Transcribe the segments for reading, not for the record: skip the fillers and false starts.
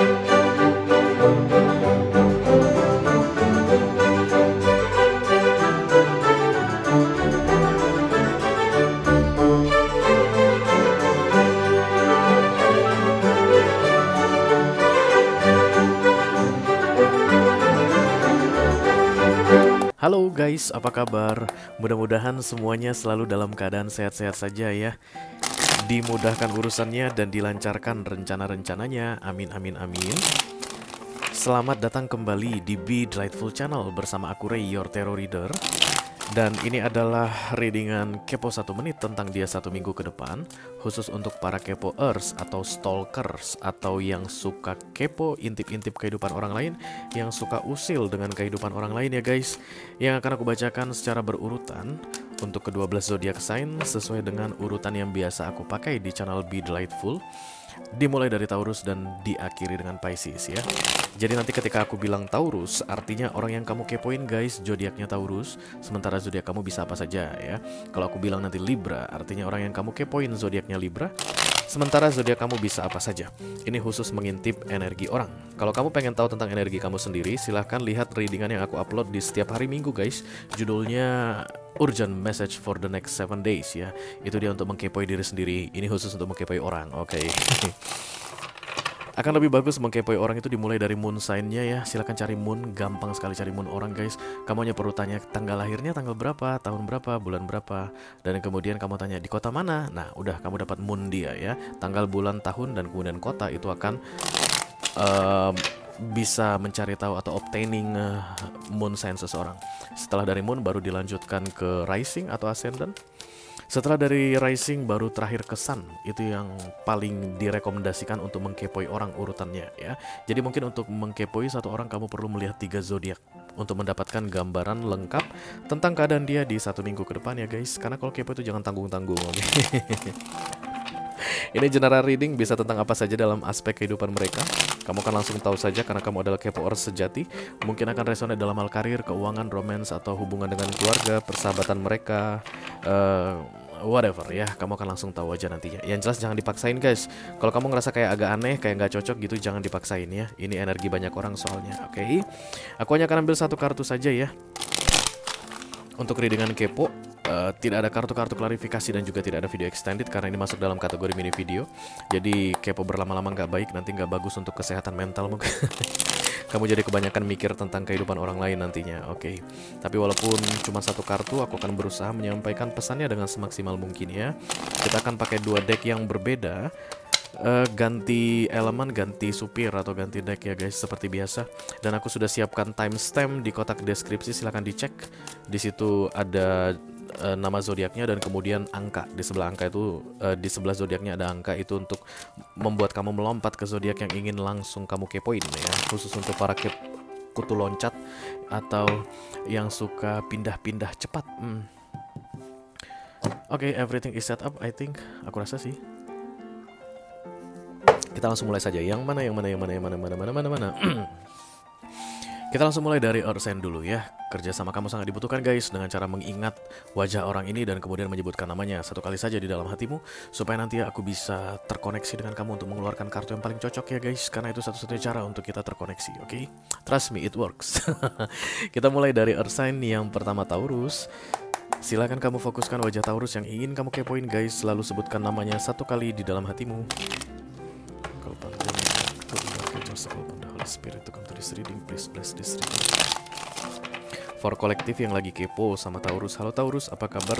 Halo guys, apa kabar? Mudah-mudahan semuanya selalu dalam keadaan sehat-sehat saja ya. Dimudahkan urusannya dan dilancarkan rencana-rencananya. Amin amin amin. Selamat datang kembali di Be Delightful Channel bersama aku Ray, your tarot reader. Dan ini adalah readingan kepo 1 menit tentang dia 1 minggu ke depan. Khusus untuk para kepoers atau stalkers, atau yang suka kepo, intip-intip kehidupan orang lain, yang suka usil dengan kehidupan orang lain ya guys. Yang akan aku bacakan secara berurutan untuk ke-12 zodiac sign sesuai dengan urutan yang biasa aku pakai di channel Be Delightful. Dimulai dari Taurus dan diakhiri dengan Pisces ya. Jadi nanti ketika aku bilang Taurus, artinya orang yang kamu kepoin guys, zodiaknya Taurus. Sementara zodiak kamu bisa apa saja ya. Kalau aku bilang nanti Libra, artinya orang yang kamu kepoin zodiaknya Libra. Sementara zodiak kamu bisa apa saja. Ini khusus mengintip energi orang. Kalau kamu pengen tahu tentang energi kamu sendiri, silahkan lihat readingan yang aku upload di setiap hari Minggu guys. Judulnya Urgent Message for the Next 7 Days ya. Itu dia untuk mengkepoi diri sendiri. Ini khusus untuk mengkepoi orang, oke. Akan lebih bagus mengkepoi orang itu dimulai dari moon sign-nya ya. Silahkan cari moon, gampang sekali cari moon orang guys. Kamu hanya perlu tanya tanggal lahirnya tanggal berapa, tahun berapa, bulan berapa. Dan kemudian kamu tanya di kota mana. Nah udah kamu dapat moon dia ya. Tanggal, bulan, tahun, dan kemudian kota itu akan bisa mencari tahu atau obtaining moon sign seseorang. Setelah dari moon baru dilanjutkan ke rising atau ascendant. Setelah dari rising baru terakhir ke sun. Itu yang paling direkomendasikan untuk mengkepoi orang urutannya ya. Jadi mungkin untuk mengkepoi satu orang kamu perlu melihat 3 zodiak untuk mendapatkan gambaran lengkap tentang keadaan dia di 1 minggu ke depan ya guys. Karena kalau kepo itu jangan tanggung-tanggung, oke? Ini general reading bisa tentang apa saja dalam aspek kehidupan mereka. Kamu akan langsung tahu saja karena kamu adalah kepoers sejati. Mungkin akan resonate dalam hal karir, keuangan, romance, atau hubungan dengan keluarga, persahabatan mereka, whatever ya. Kamu akan langsung tahu aja nantinya. Yang jelas jangan dipaksain guys. Kalau kamu ngerasa kayak agak aneh, kayak nggak cocok gitu, jangan dipaksain ya. Ini energi banyak orang soalnya, oke? Aku hanya akan ambil 1 kartu saja ya. Untuk readingan kepo, tidak ada kartu-kartu klarifikasi dan juga tidak ada video extended karena ini masuk dalam kategori mini video. Jadi kepo berlama-lama nggak baik, nanti nggak bagus untuk kesehatan mental mungkin. Kamu jadi kebanyakan mikir tentang kehidupan orang lain nantinya, oke? Tapi walaupun cuma 1 kartu, aku akan berusaha menyampaikan pesannya dengan semaksimal mungkin ya. Kita akan pakai 2 deck yang berbeda. Ganti elemen, ganti supir atau ganti deck ya guys seperti biasa. Dan aku sudah siapkan timestamp di kotak deskripsi, silahkan dicek. Di situ ada nama zodiaknya dan kemudian angka. Di sebelah angka itu, di sebelah zodiaknya ada angka. Itu untuk membuat kamu melompat ke zodiak yang ingin langsung kamu kepoin ya. Khusus untuk para kutu loncat atau yang suka pindah-pindah cepat. Oke, everything is set up I think. Aku rasa sih. Kita langsung mulai saja. Yang mana? Kita langsung mulai dari earth sign dulu ya. Kerjasama kamu sangat dibutuhkan guys, dengan cara mengingat wajah orang ini dan kemudian menyebutkan namanya 1 kali saja di dalam hatimu, supaya nanti aku bisa terkoneksi dengan kamu untuk mengeluarkan kartu yang paling cocok ya guys. Karena itu satu-satunya cara untuk kita terkoneksi, oke? Trust me, it works. Kita mulai dari earth sign yang pertama, Taurus. Silakan kamu fokuskan wajah Taurus yang ingin kamu kepoin guys. Lalu sebutkan namanya 1 kali di dalam hatimu. Spirit to come to this reading, please bless this reading. For kolektif yang lagi kepo sama Taurus, halo Taurus, apa kabar?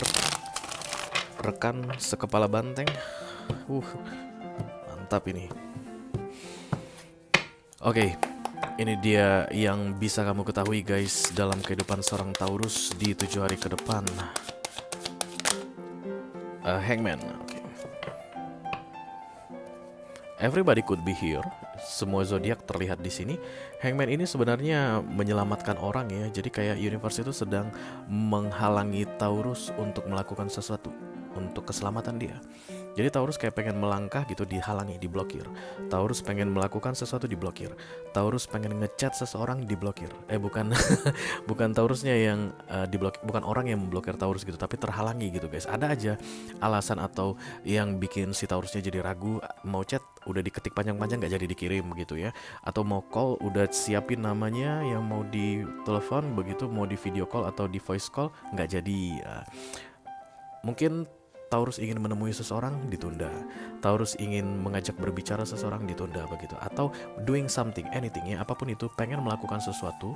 Rekan sekepala banteng, mantap ini. Oke, ini dia yang bisa kamu ketahui guys dalam kehidupan seorang Taurus di 7 hari ke depan. Hangman, oke. Everybody could be here. Semua zodiak terlihat di sini. Hangman ini sebenarnya menyelamatkan orang ya. Jadi kayak universe itu sedang menghalangi Taurus untuk melakukan sesuatu untuk keselamatan dia. Jadi Taurus kayak pengen melangkah gitu dihalangi, diblokir. Taurus pengen melakukan sesuatu diblokir. Taurus pengen ngechat seseorang diblokir. Bukan bukan Taurusnya yang diblokir, bukan orang yang memblokir Taurus gitu, tapi terhalangi gitu guys. Ada aja alasan atau yang bikin si Taurusnya jadi ragu, mau chat udah diketik panjang-panjang nggak jadi dikirim gitu ya. Atau mau call udah siapin namanya yang mau di telepon, begitu mau di video call atau di voice call nggak jadi. Mungkin Taurus ingin menemui seseorang ditunda. Taurus ingin mengajak berbicara seseorang ditunda begitu. Atau doing something, anything ya, apapun itu, pengen melakukan sesuatu.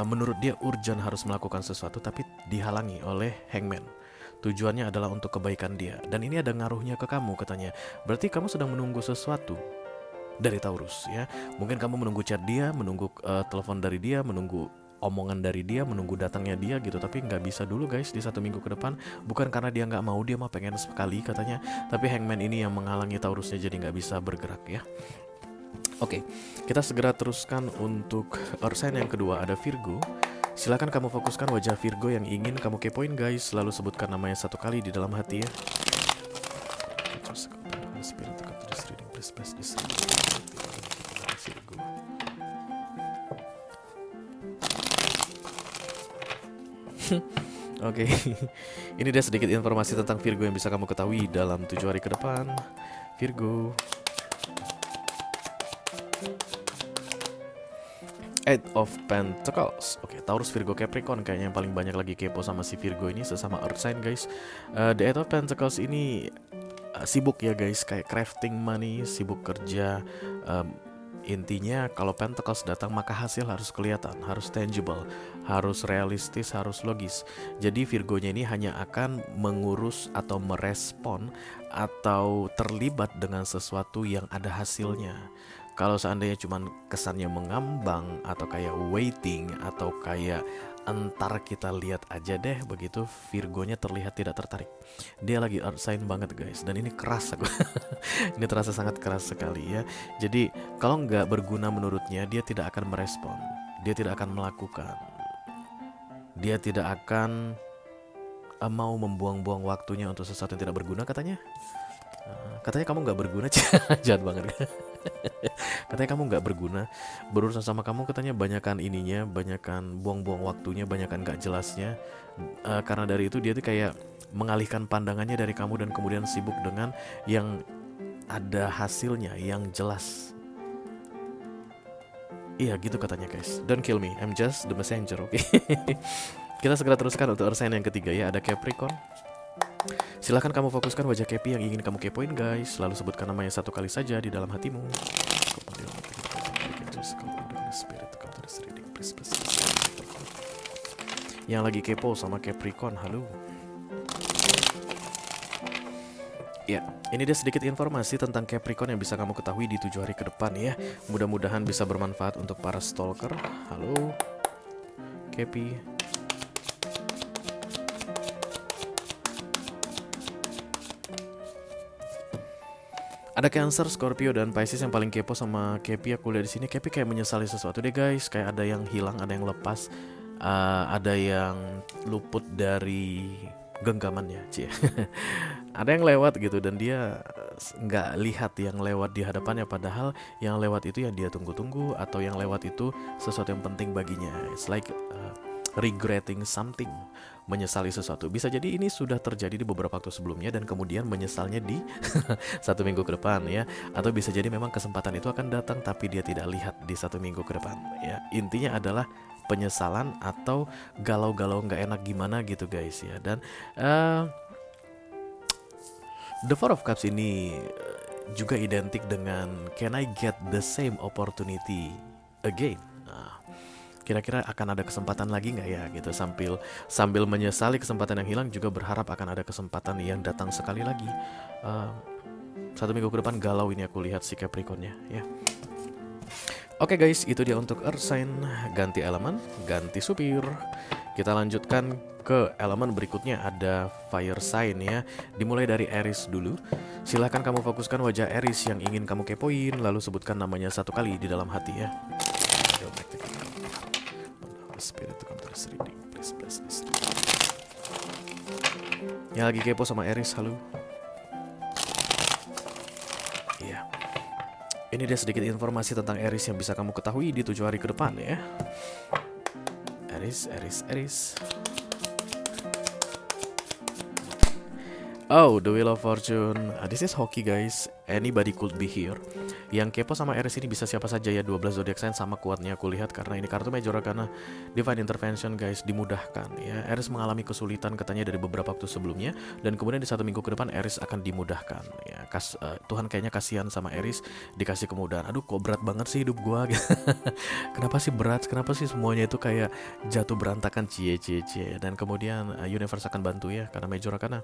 Menurut dia urgent harus melakukan sesuatu, tapi dihalangi oleh Hangman. Tujuannya adalah untuk kebaikan dia. Dan ini ada ngaruhnya ke kamu katanya. Berarti kamu sedang menunggu sesuatu dari Taurus ya. Mungkin kamu menunggu chat dia, menunggu telepon dari dia, menunggu omongan dari dia, menunggu datangnya dia gitu. Tapi nggak bisa dulu guys di 1 minggu ke depan. Bukan karena dia nggak mau, dia mah pengen sekali katanya. Tapi Hangman ini yang menghalangi Taurusnya jadi nggak bisa bergerak ya. Oke, kita segera teruskan untuk Earth sign yang kedua, ada Virgo. Silakan kamu fokuskan wajah Virgo yang ingin kamu kepoin guys. Lalu sebutkan namanya 1 kali di dalam hati ya. Virgo. Oke, ini dia sedikit informasi tentang Virgo yang bisa kamu ketahui dalam 7 hari ke depan. Virgo. Eight of Pentacles. Oke, Taurus, Virgo, Capricorn kayaknya yang paling banyak lagi kepo sama si Virgo ini, sesama Earth sign guys. The Eight of Pentacles ini sibuk ya guys, kayak crafting money, sibuk kerja. Intinya kalau Pentacles datang maka hasil harus kelihatan, harus tangible, harus realistis, harus logis. Jadi Virgonya ini hanya akan mengurus atau merespon atau terlibat dengan sesuatu yang ada hasilnya. Kalau seandainya cuman kesannya mengambang atau kayak waiting atau kayak entar kita lihat aja deh begitu, Virgonya terlihat tidak tertarik. Dia lagi earth sign banget guys, dan ini keras aku. Ini terasa sangat keras sekali ya. Jadi kalau nggak berguna menurutnya, dia tidak akan merespon, dia tidak akan melakukan, dia tidak akan mau membuang-buang waktunya untuk sesuatu yang tidak berguna katanya. Katanya kamu nggak berguna. Jahat banget. Katanya kamu nggak berguna, berurusan sama kamu katanya banyakan ininya, banyakan buang-buang waktunya, banyakan nggak jelasnya. Karena dari itu dia tuh kayak mengalihkan pandangannya dari kamu dan kemudian sibuk dengan yang ada hasilnya, yang jelas. Iya gitu katanya guys. Don't kill me, I'm just the messenger. Oke. Kita segera teruskan untuk Earth sign yang ketiga ya, ada Capricorn. Silahkan kamu fokuskan wajah Capi yang ingin kamu kepoin guys. Lalu sebutkan namanya 1 kali saja di dalam hatimu. Yang lagi kepo sama Capricorn, halo. Ya, ini dia sedikit informasi tentang Capricorn yang bisa kamu ketahui di 7 hari ke depan ya. Mudah-mudahan bisa bermanfaat untuk para stalker. Halo Capi. Ada Cancer, Scorpio, dan Pisces yang paling kepo sama Capi. Aku lihat di sini Capi kayak menyesali sesuatu deh guys. Kayak ada yang hilang, ada yang lepas, ada yang luput dari genggamannya, cie. Ada yang lewat gitu dan dia nggak lihat yang lewat di hadapannya. Padahal yang lewat itu yang dia tunggu-tunggu, atau yang lewat itu sesuatu yang penting baginya. It's like regretting something, menyesali sesuatu. Bisa jadi ini sudah terjadi di beberapa waktu sebelumnya dan kemudian menyesalnya di 1 minggu ke depan ya. Atau bisa jadi memang kesempatan itu akan datang tapi dia tidak lihat di 1 minggu ke depan ya. Intinya adalah penyesalan atau galau-galau nggak enak gimana gitu guys ya. Dan The Four of Cups ini juga identik dengan can I get the same opportunity again. Kira-kira akan ada kesempatan lagi nggak ya gitu, sambil menyesali kesempatan yang hilang juga berharap akan ada kesempatan yang datang sekali lagi. 1 minggu ke depan galau ini aku lihat si Capricornnya ya. Oke guys, itu dia untuk Earth sign. Ganti elemen, ganti supir. Kita lanjutkan ke elemen berikutnya, ada Fire sign ya. Dimulai dari Aries dulu. Silahkan kamu fokuskan wajah Aries yang ingin kamu kepoin, lalu sebutkan namanya 1 kali di dalam hati ya. Spirit to come to this reading, please bless this reading. Yang lagi kepo sama Aries, halo. Ini dia sedikit informasi tentang Aries yang bisa kamu ketahui di 7 hari ke depan ya. Aries. Oh, the Wheel of Fortune. This is hockey guys. Anybody could be here. Yang kepo sama Aries ini bisa siapa saja ya. 12 zodiak sign sama kuatnya aku lihat, karena ini kartu Major Arcana Divine Intervention guys, dimudahkan ya. Aries mengalami kesulitan katanya dari beberapa waktu sebelumnya, dan kemudian di 1 minggu ke depan Aries akan dimudahkan ya. Tuhan kayaknya kasihan sama Aries, dikasih kemudahan. Aduh, kok berat banget sih hidup gua. Kenapa sih berat? Kenapa sih semuanya itu kayak jatuh berantakan, cie. Dan kemudian universe akan bantu ya, karena Major Arcana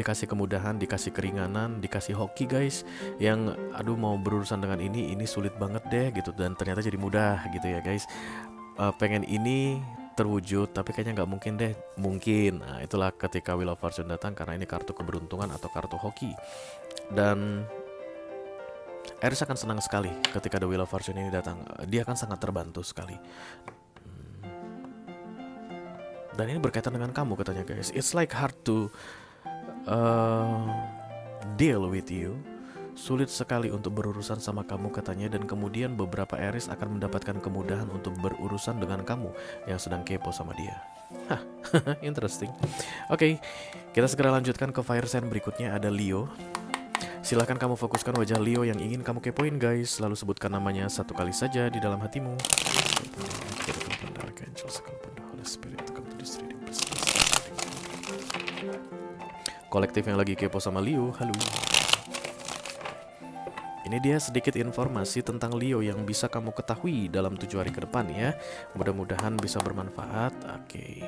dikasih kemudahan, dikasih keringanan, dikasih hoki guys, yang aduh mau berurusan dengan ini sulit banget deh gitu, dan ternyata jadi mudah gitu ya guys. Pengen ini terwujud tapi kayaknya nggak mungkin deh, mungkin. Nah, itulah ketika Wheel of Fortune datang, karena ini kartu keberuntungan atau kartu hoki, dan Aries akan senang sekali ketika The Wheel of Fortune ini datang. Dia akan sangat terbantu sekali. Dan ini berkaitan dengan kamu katanya guys. It's like hard to deal with you. Sulit sekali untuk berurusan sama kamu katanya, dan kemudian beberapa Aries akan mendapatkan kemudahan untuk berurusan dengan kamu yang sedang kepo sama dia. Hah, interesting. Oke, kita segera lanjutkan ke fire sign berikutnya, ada Leo. Silahkan kamu fokuskan wajah Leo yang ingin kamu kepoin guys, lalu sebutkan namanya 1 kali saja di dalam hatimu. Kolektif yang lagi kepo sama Leo, halo. Ini dia sedikit informasi tentang Leo yang bisa kamu ketahui dalam 7 hari ke depan ya. Mudah-mudahan bisa bermanfaat. Oke.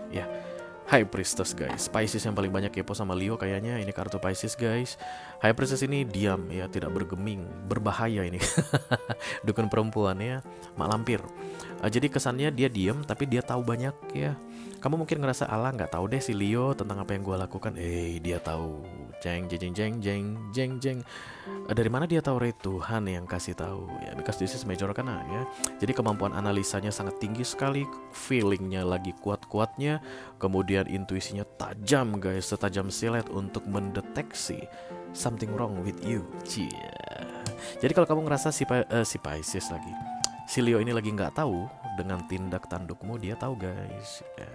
Ya. High Priestess guys. Pisces yang paling banyak kepo sama Leo kayaknya. Ini kartu Pisces guys. High Priestess ini diam ya, tidak bergeming. Berbahaya ini. Dukun perempuan ya, mak lampir. Jadi kesannya dia diam tapi dia tahu banyak ya. Kamu mungkin ngerasa ala nggak tahu deh si Leo tentang apa yang gue lakukan. Dia tahu. Jeng. Dari mana dia tahu? Tuhan yang kasih tahu ya. Because this is Major Arcana ya. Jadi kemampuan analisanya sangat tinggi sekali, feelingnya lagi kuat-kuatnya, kemudian intuisinya tajam guys, setajam silet untuk mendeteksi something wrong with you. Jadi kalau kamu ngerasa si Pisces lagi, si Leo ini lagi nggak tahu dengan tindak tandukmu, dia tahu guys ya.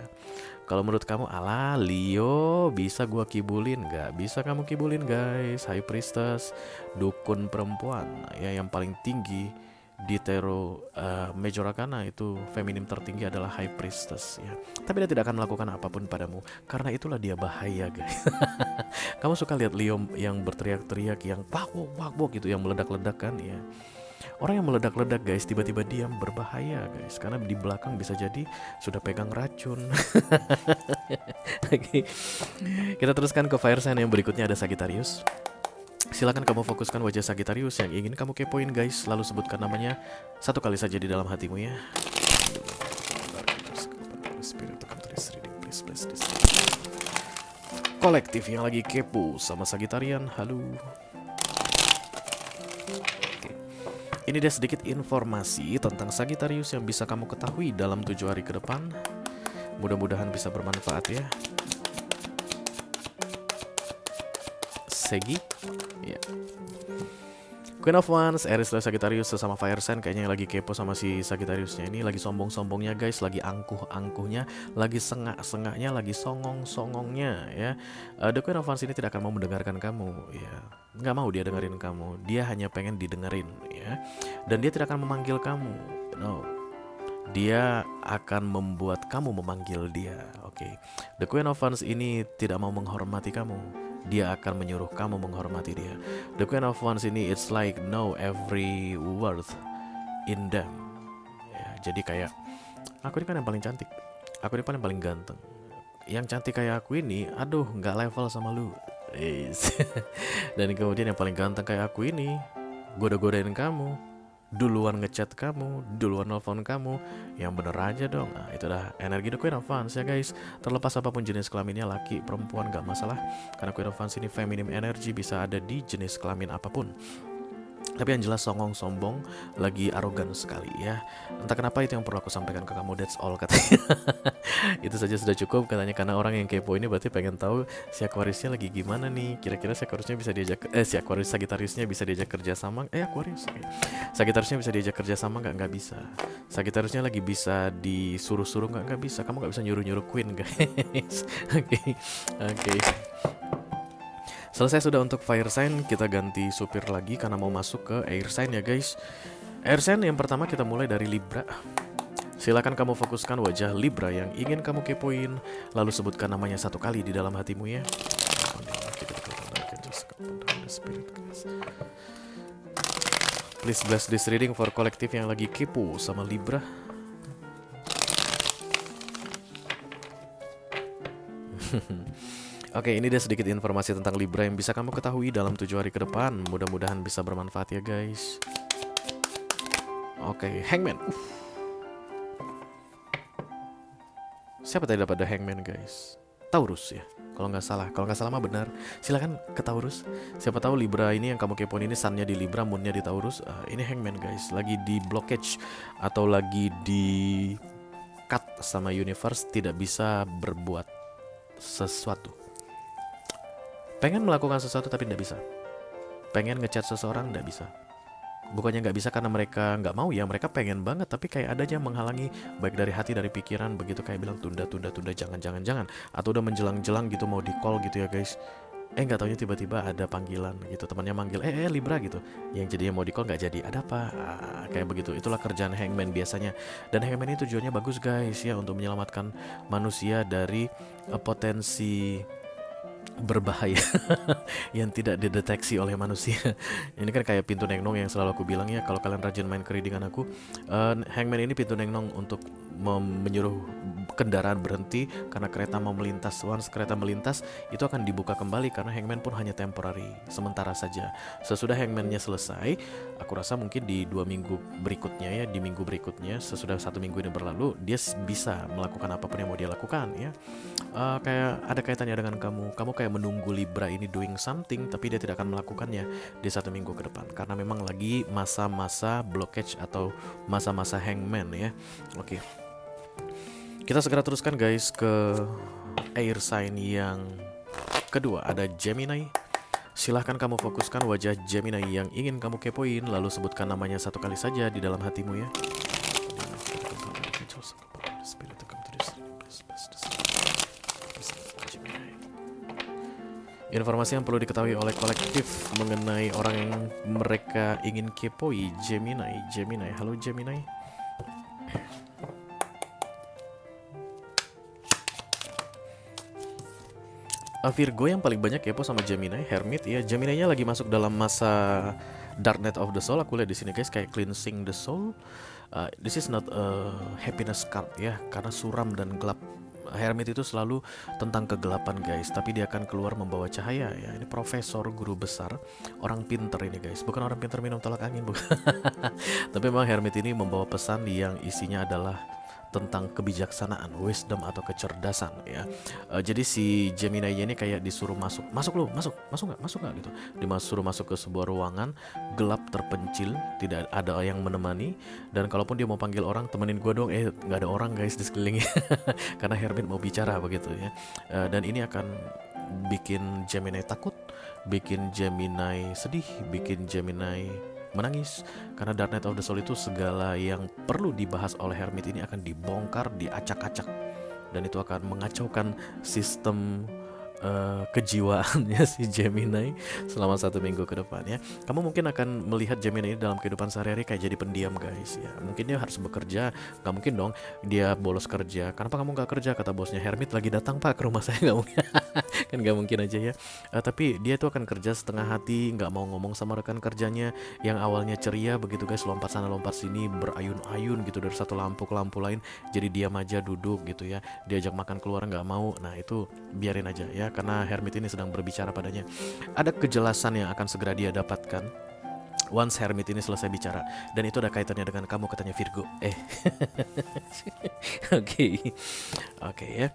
Kalau menurut kamu, ala Leo bisa gua kibulin, nggak bisa kamu kibulin guys. High Priestess, dukun perempuan ya, yang paling tinggi di tarot Major Arcana itu feminim tertinggi adalah High Priestess ya. Tapi dia tidak akan melakukan apapun padamu, karena itulah dia bahaya guys. Kamu suka lihat Leo yang berteriak-teriak, yang wak gitu, yang meledak-ledak kan ya. Orang yang meledak-ledak guys, tiba-tiba diam, berbahaya guys, karena di belakang bisa jadi sudah pegang racun. Oke. Kita teruskan ke fire sign yang berikutnya, ada Sagittarius. Silakan kamu fokuskan wajah Sagittarius yang ingin kamu kepoin guys, lalu sebutkan namanya 1 kali saja di dalam hatimu ya. Kolektif yang lagi kepo sama Sagittarian, halo. Ini dia sedikit informasi tentang Sagittarius yang bisa kamu ketahui dalam 7 hari ke depan. Mudah-mudahan bisa bermanfaat ya. Segi ya. Queen of Wands, Aries dan Sagittarius sesama fire sign, kayaknya yang lagi kepo sama si Sagittariusnya ini, lagi sombong-sombongnya guys, lagi angkuh-angkuhnya, lagi sengak-sengaknya, lagi songong-songongnya ya. The Queen of Wands ini tidak akan mau mendengarkan kamu ya. Nggak mau dia dengerin kamu, dia hanya pengen didengerin ya. Dan dia tidak akan memanggil kamu, no. Dia akan membuat kamu memanggil dia. Oke. The Queen of Wands ini tidak mau menghormati kamu, dia akan menyuruh kamu menghormati dia. The Queen of Wands ini, it's like know every word in them ya. Jadi kayak, aku ini kan yang paling cantik, aku ini paling ganteng, yang cantik kayak aku ini, aduh nggak level sama lu. Dan kemudian yang paling ganteng kayak aku ini goda-godain kamu, duluan ngechat kamu, duluan nelfon kamu, yang bener aja dong. Nah, itu dah energi The Queen of Wands ya guys. Terlepas apapun jenis kelaminnya, laki, perempuan gak masalah, karena Queen of Wands ini feminim energy, bisa ada di jenis kelamin apapun. Tapi yang jelas songong, sombong, lagi arogan sekali ya. Entah kenapa itu yang perlu aku sampaikan ke kamu, that's all katanya. Itu saja sudah cukup katanya, karena orang yang kepo ini berarti pengen tahu si Aquariusnya lagi gimana nih. Kira-kira si Aquariusnya bisa diajak, si Aquarius Sagittariusnya bisa diajak kerja sama, Aquarius, oke. Sagittariusnya bisa diajak kerja sama nggak? Nggak bisa. Sagittariusnya lagi bisa disuruh-suruh nggak? Nggak bisa. Kamu nggak bisa nyuruh-nyuruh Queen guys. Oke, oke. Selesai sudah untuk fire sign, kita ganti supir lagi karena mau masuk ke air sign ya guys. Air sign yang pertama kita mulai dari Libra. Silakan kamu fokuskan wajah Libra yang ingin kamu kepoin, lalu sebutkan namanya satu kali di dalam hatimu ya. Please bless this reading for kolektif yang lagi kepo sama Libra. Oke, ini dia sedikit informasi tentang Libra yang bisa kamu ketahui dalam 7 hari ke depan. Mudah-mudahan bisa bermanfaat ya guys. Oke, Hangman. Siapa tadi dapat Hangman guys? Taurus ya, kalau nggak salah. Kalau nggak salah mah benar. Silakan ke Taurus. Siapa tahu Libra ini yang kamu kepoin ini sunnya di Libra, moonnya di Taurus. Ini Hangman guys, lagi di blockage atau lagi di cut sama universe, tidak bisa berbuat sesuatu. Pengen melakukan sesuatu tapi tidak bisa. Pengen ngechat seseorang tidak bisa. Bukannya nggak bisa karena mereka nggak mau ya, mereka pengen banget tapi kayak ada aja yang menghalangi, baik dari hati dari pikiran, begitu kayak bilang tunda, jangan, atau udah menjelang-jelang gitu mau di call gitu ya guys. Nggak taunya tiba-tiba ada panggilan gitu, temannya manggil Libra gitu, yang jadinya mau di call nggak jadi, ada apa, kayak begitu. Itulah kerjaan Hangman biasanya, dan Hangman ini tujuannya bagus guys ya, untuk menyelamatkan manusia dari potensi berbahaya yang tidak dideteksi oleh manusia. Ini kan kayak pintu nengnong yang selalu aku bilang ya, kalau kalian rajin main keridingan aku, Hangman ini pintu nengnong untuk menyuruh kendaraan berhenti karena kereta mau melintas. Once kereta melintas, itu akan dibuka kembali karena Hangman pun hanya temporary, sementara saja. Sesudah Hangman-nya selesai, aku rasa mungkin di 2 minggu berikutnya ya, di minggu berikutnya, sesudah 1 minggu ini berlalu, dia bisa melakukan apapun yang mau dia lakukan ya. Kayak ada kaitannya dengan kamu kayak menunggu Libra ini doing something, tapi dia tidak akan melakukannya di 1 minggu ke depan karena memang lagi masa-masa blockage atau masa-masa Hangman ya. Oke. Kita segera teruskan guys ke air sign yang kedua, ada Gemini. Silahkan kamu fokuskan wajah Gemini yang ingin kamu kepoin, lalu sebutkan namanya satu kali saja di dalam hatimu ya. Informasi yang perlu diketahui oleh kolektif mengenai orang yang mereka ingin kepoi, Gemini. Halo Gemini. Virgo yang paling banyak kepo sama Gemini, Hermit ya. Gemini-nya lagi masuk dalam masa Dark Night of the Soul. Aku lihat di sini guys, kayak cleansing the soul. This is not a happiness card ya, karena suram dan gelap. Hermit itu selalu tentang kegelapan guys, tapi dia akan keluar membawa cahaya ya. Ini profesor, guru besar, orang pinter ini guys, bukan orang pinter minum tolak angin bukan. Tapi memang Hermit ini membawa pesan yang isinya adalah tentang kebijaksanaan, wisdom atau kecerdasan ya. Jadi si Gemini ini kayak disuruh masuk nggak gitu. Disuruh masuk ke sebuah ruangan gelap terpencil, tidak ada yang menemani, dan kalaupun dia mau panggil orang, temenin gue dong, nggak ada orang guys di sekelilingnya. Karena Hermit mau bicara begitu ya. Dan ini akan bikin Gemini takut, bikin Gemini sedih, bikin Gemini menangis, karena Dark Night of the Soul itu segala yang perlu dibahas oleh Hermit ini akan dibongkar, diacak-acak, dan itu akan mengacaukan sistem kejiwaannya si Gemini selama 1 minggu ke depan ya. Kamu mungkin akan melihat Gemini ini dalam kehidupan sehari-hari kayak jadi pendiam guys ya. Mungkin dia harus bekerja, nggak mungkin dong dia bolos kerja. Kenapa kamu nggak kerja, kata bosnya. Hermit lagi datang pak ke rumah saya, nggak mungkin. Kan nggak mungkin aja ya. Tapi dia tuh akan kerja setengah hati, nggak mau ngomong sama rekan kerjanya yang awalnya ceria begitu guys, lompat sana lompat sini, berayun-ayun gitu dari satu lampu ke lampu lain, jadi diam aja duduk gitu ya. Diajak makan keluar nggak mau. Nah itu biarin aja ya, karena Hermit ini sedang berbicara padanya. Ada kejelasan yang akan segera dia dapatkan once Hermit ini selesai bicara, dan itu ada kaitannya dengan kamu, katanya Virgo. Oke ya.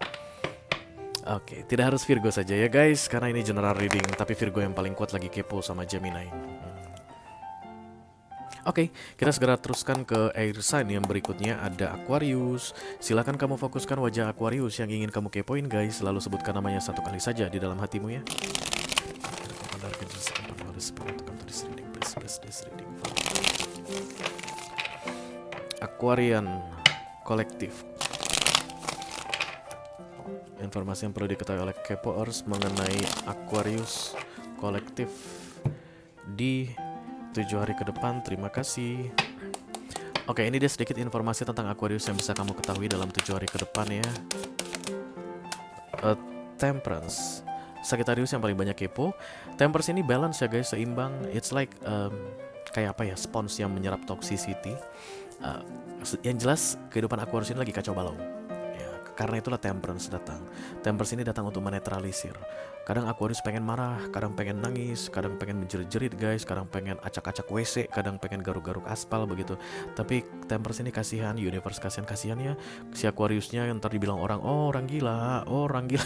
Oke, tidak harus Virgo saja ya guys, karena ini general reading, tapi Virgo yang paling kuat lagi kepo sama Gemini. Oke, kita segera teruskan ke air sign yang berikutnya ada Aquarius. Silakan kamu fokuskan wajah Aquarius yang ingin kamu kepoin guys. Lalu sebutkan namanya satu kali saja di dalam hatimu ya. Aquarian kolektif. Informasi yang perlu diketahui oleh Kepoers mengenai Aquarius kolektif di 7 hari ke depan. Terima kasih. Oke, ini dia sedikit informasi tentang Aquarius yang bisa kamu ketahui dalam 7 hari ke depan ya. Temperance, Sagittarius yang paling banyak kepo. Temperance ini balance ya guys, seimbang. It's like kayak apa ya, spons yang menyerap toxicity. Yang jelas kehidupan Aquarius ini lagi kacau balau. Karena itulah Temperance datang. Temperance ini datang untuk menetralisir. Kadang Aquarius pengen marah, kadang pengen nangis, kadang pengen menjerit-jerit guys, kadang pengen acak-acak WC, kadang pengen garuk-garuk aspal begitu. Tapi Temperance ini kasihan, universe kasihan-kasihannya si Aquariusnya yang ntar dibilang orang, oh orang gila, oh orang gila.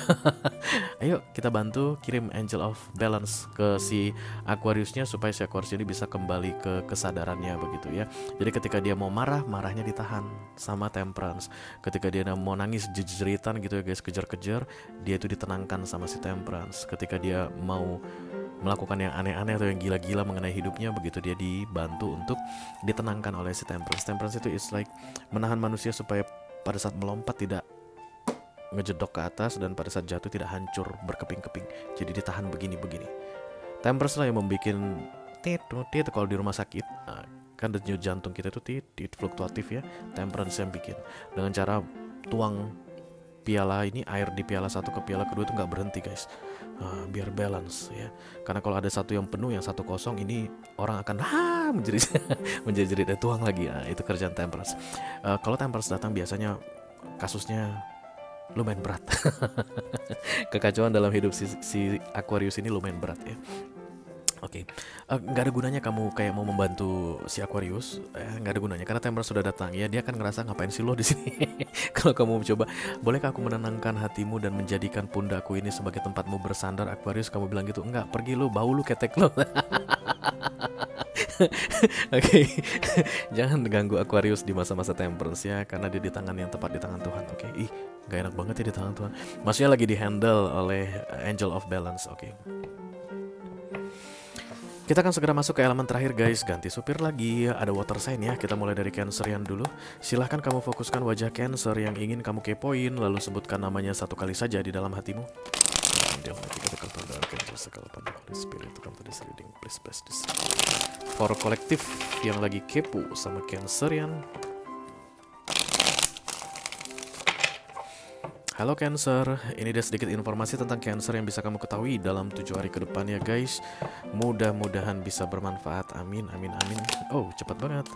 Ayo kita bantu kirim Angel of Balance ke si Aquariusnya supaya si Aquarius ini bisa kembali ke kesadarannya begitu ya. Jadi ketika dia mau marah, marahnya ditahan sama Temperance. Ketika dia mau nangis jeritan gitu ya guys, kejar-kejar, dia itu ditenangkan sama si Temperance. Ketika dia mau melakukan yang aneh-aneh atau yang gila-gila mengenai hidupnya, begitu dia dibantu untuk ditenangkan oleh si Temperance. Temperance itu is like menahan manusia supaya pada saat melompat tidak ngejedok ke atas dan pada saat jatuh tidak hancur berkeping-keping. Jadi ditahan begini-begini. Temperance lah yang membuat tit kalau di rumah sakit. Nah, kan denyut jantung kita itu tit fluktuatif ya. Temperance yang bikin dengan cara tuang piala ini, air di piala satu ke piala kedua itu nggak berhenti guys, biar balance ya. Karena kalau ada satu yang penuh, yang satu kosong, ini orang akan menjerit tuang lagi. Itu kerjaan Temperance. Kalau Temperance datang biasanya kasusnya lumayan berat. Kekacauan dalam hidup si Aquarius ini lumayan berat ya. Oke, nggak ada gunanya kamu kayak mau membantu si Aquarius, nggak ada gunanya karena Temperance sudah datang ya. Dia akan ngerasa ngapain sih lo di sini. Kalau kamu coba, bolehkah aku menenangkan hatimu dan menjadikan pundakku ini sebagai tempatmu bersandar Aquarius? Kamu bilang gitu, enggak, pergi lo, bau lu, ketek lo. Oke, jangan ganggu Aquarius di masa-masa Temperance ya, karena dia di tangan yang tepat, di tangan Tuhan. Oke, ih, gak enak banget ya di tangan Tuhan. Maksudnya lagi di handle oleh Angel of Balance. Oke. Kita akan segera masuk ke elemen terakhir guys. Ganti supir lagi. Ada water sign ya. Kita mulai dari Cancerian dulu. Silahkan kamu fokuskan wajah Cancer yang ingin kamu kepoin, lalu sebutkan namanya satu kali saja di dalam hatimu. For kolektif yang lagi kepo sama Cancerian. Halo Cancer, ini dia sedikit informasi tentang Cancer yang bisa kamu ketahui dalam 7 hari ke depan ya guys. Mudah-mudahan bisa bermanfaat, amin, amin, amin. Oh, cepat banget.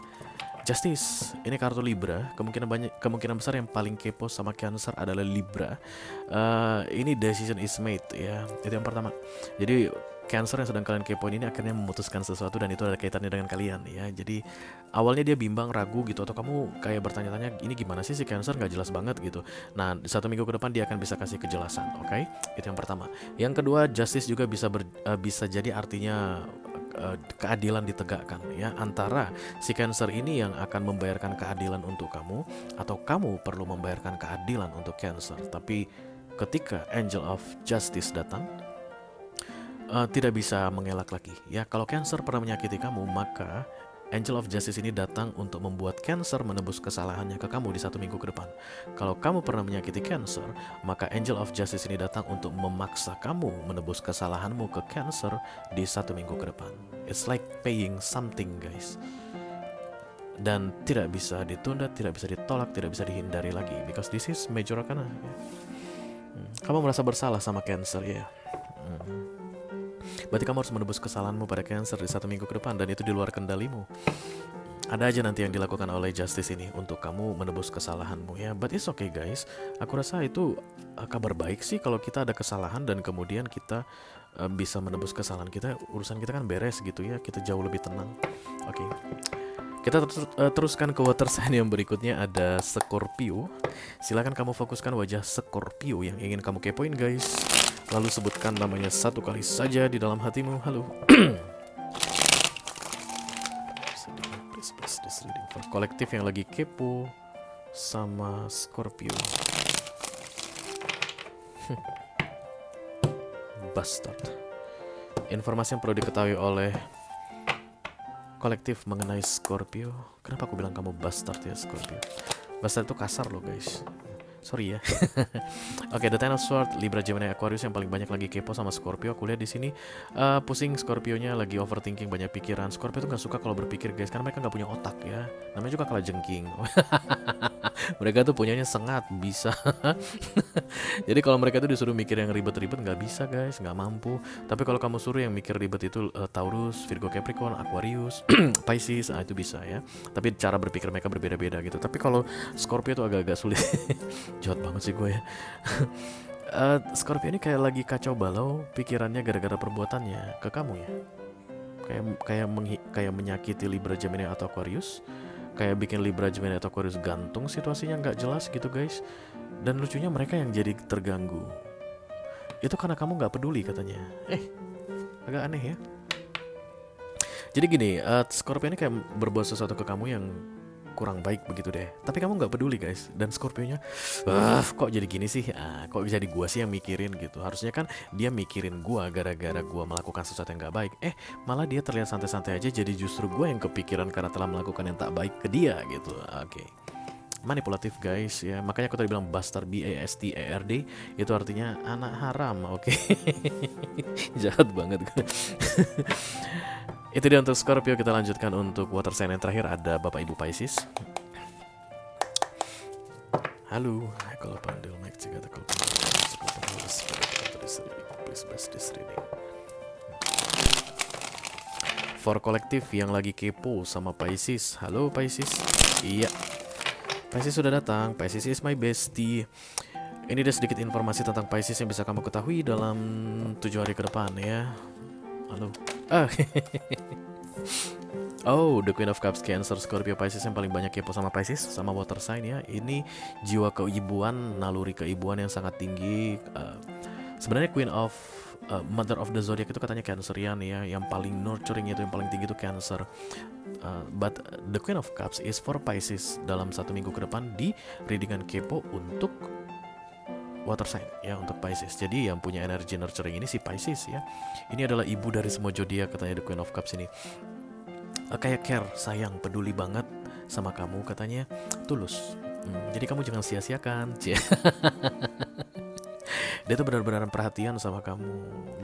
Justice, ini kartu Libra. Kemungkinan besar yang paling kepo sama Cancer adalah Libra. Ini decision is made ya, itu yang pertama. Jadi Cancer yang sedang kalian kepoin ini akhirnya memutuskan sesuatu dan itu ada kaitannya dengan kalian ya. Jadi awalnya dia bimbang, ragu gitu, atau kamu kayak bertanya-tanya ini gimana sih si Cancer, nggak jelas banget gitu. Nah, 1 minggu ke depan dia akan bisa kasih kejelasan, oke? Itu yang pertama. Yang kedua, justice juga bisa jadi artinya keadilan ditegakkan ya, antara si Cancer ini yang akan membayarkan keadilan untuk kamu atau kamu perlu membayarkan keadilan untuk Cancer. Tapi ketika Angel of Justice datang, tidak bisa mengelak lagi ya. Kalau Cancer pernah menyakiti kamu, maka Angel of Justice ini datang untuk membuat Cancer menebus kesalahannya ke kamu di 1 minggu ke depan. Kalau kamu pernah menyakiti Cancer, maka Angel of Justice ini datang untuk memaksa kamu menebus kesalahanmu ke Cancer di 1 minggu ke depan. It's like paying something guys. Dan tidak bisa ditunda, tidak bisa ditolak, tidak bisa dihindari lagi. Because this is major arcana ya. Kamu merasa bersalah sama Cancer ya. Berarti kamu harus menebus kesalahanmu pada Cancer di 1 minggu ke depan, dan itu di luar kendalimu. Ada aja nanti yang dilakukan oleh Justice ini untuk kamu menebus kesalahanmu ya. But it's okay guys. Aku rasa itu kabar baik sih kalau kita ada kesalahan dan kemudian kita bisa menebus kesalahan kita. Urusan kita kan beres gitu ya. Kita jauh lebih tenang. Oke. Kita teruskan ke water sign yang berikutnya, ada Scorpio. Silakan kamu fokuskan wajah Scorpio yang ingin kamu kepoin guys. Lalu sebutkan namanya satu kali saja di dalam hatimu. Halo. this reading for kolektif yang lagi kepo sama Scorpio. Bastard. Informasi yang perlu diketahui oleh kolektif mengenai Scorpio. Kenapa aku bilang kamu bastard ya, Scorpio? Bastard itu kasar loh guys. Sorry ya. Oke, The Ten of Swords, Libra, Gemini, Aquarius yang paling banyak lagi kepo sama Scorpio. Aku lihat di sini pusing Scorpionya, lagi overthinking, banyak pikiran. Scorpio tuh nggak suka kalau berpikir guys, karena mereka nggak punya otak ya. Namanya juga kalah jengking. Mereka tuh punyanya sengat, bisa. Jadi kalau mereka tuh disuruh mikir yang ribet-ribet nggak bisa guys, nggak mampu. Tapi kalau kamu suruh yang mikir ribet itu Taurus, Virgo, Capricorn, Aquarius, Pisces, itu bisa ya. Tapi cara berpikir mereka berbeda-beda gitu. Tapi kalau Scorpio tuh agak-agak sulit. Jahat banget sih gue ya. Scorpio ini kayak lagi kacau balau pikirannya gara-gara perbuatannya ke kamu ya. Kayak menyakiti Libra, Gemini atau Aquarius. Kayak bikin Libra, Gemini atau Aquarius gantung, situasinya nggak jelas gitu guys. Dan lucunya mereka yang jadi terganggu. Itu karena kamu nggak peduli katanya. Agak aneh ya. Jadi gini, Scorpio ini kayak berbuat sesuatu ke kamu yang kurang baik begitu deh. Tapi kamu nggak peduli guys. Dan Scorpionya, kok jadi gini sih? Kok jadi gua sih yang mikirin gitu? Harusnya kan dia mikirin gua gara-gara gua melakukan sesuatu yang nggak baik. Malah dia terlihat santai-santai aja. Jadi justru gua yang kepikiran karena telah melakukan yang tak baik ke dia gitu. Oke. Manipulatif guys ya. Makanya aku tadi bilang bastard, B-A-S-T-A-R-D, itu artinya anak haram. Oke. Jahat banget. Itu dia untuk Scorpio. Kita lanjutkan untuk water sign yang terakhir. Ada Bapak Ibu Pisces. Halo, kalau pandil mic jika ada kalau please bless this reading. For kolektif yang lagi kepo sama Pisces. Halo Pisces. Iya, Pisces sudah datang. Pisces is my bestie. Ini ada sedikit informasi tentang Pisces yang bisa kamu ketahui dalam 7 hari ke depan ya. Halo. Oh, the Queen of Cups, Cancer, Scorpio, Pisces yang paling banyak kepo sama Pisces, sama water sign ya. Ini jiwa keibuan, naluri keibuan yang sangat tinggi. Sebenarnya Queen of Mother of the Zodiac itu katanya Cancerian ya. Yang paling nurturing itu, yang paling tinggi itu Cancer. But the Queen of Cups is for Pisces dalam 1 minggu ke depan di readingan kepo untuk water sign ya, untuk Pisces. Jadi yang punya energi nurturing ini si Pisces ya. Ini adalah ibu dari semua zodiak katanya the Queen of Cups ini. Kayak care, sayang, peduli banget sama kamu katanya, tulus. Jadi kamu jangan sia-siakan. Dia tuh benar-benar perhatian sama kamu.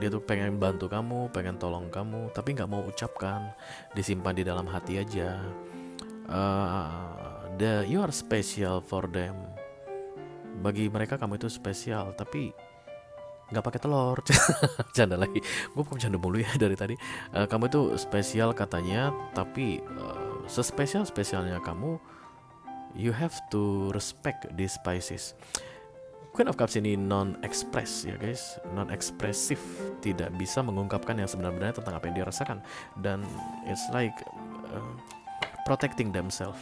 Dia tuh pengen bantu kamu, pengen tolong kamu, tapi nggak mau ucapkan, disimpan di dalam hati aja. You are special for them. Bagi mereka kamu itu spesial, tapi nggak pakai telur. Canda lagi, gue bercanda mulu ya dari tadi. Kamu itu spesial katanya, tapi sespesial-spesialnya kamu, you have to respect these Pisces. Queen of Cups ini non-express ya guys, non-ekspresif, tidak bisa mengungkapkan yang sebenarnya tentang apa yang dia rasakan. Dan it's like protecting themselves.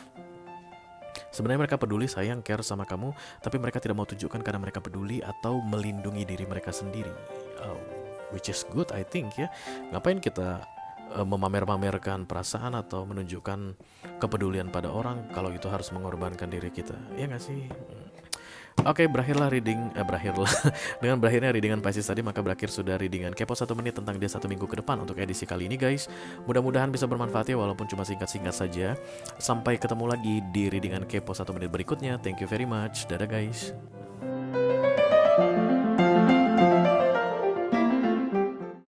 Sebenarnya mereka peduli, sayang, care sama kamu, tapi mereka tidak mau tunjukkan karena mereka peduli atau melindungi diri mereka sendiri. Which is good I think ya. Ngapain kita memamer-mamerkan perasaan atau menunjukkan kepedulian pada orang kalau itu harus mengorbankan diri kita, ya nggak sih? Oke, berakhirlah reading, dengan berakhirnya readingan Pisces tadi, maka berakhir sudah readingan Kepo 1 menit tentang dia 1 minggu ke depan untuk edisi kali ini guys. Mudah-mudahan bisa bermanfaat ya, walaupun cuma singkat-singkat saja. Sampai ketemu lagi di readingan Kepo 1 menit berikutnya. Thank you very much, dadah guys.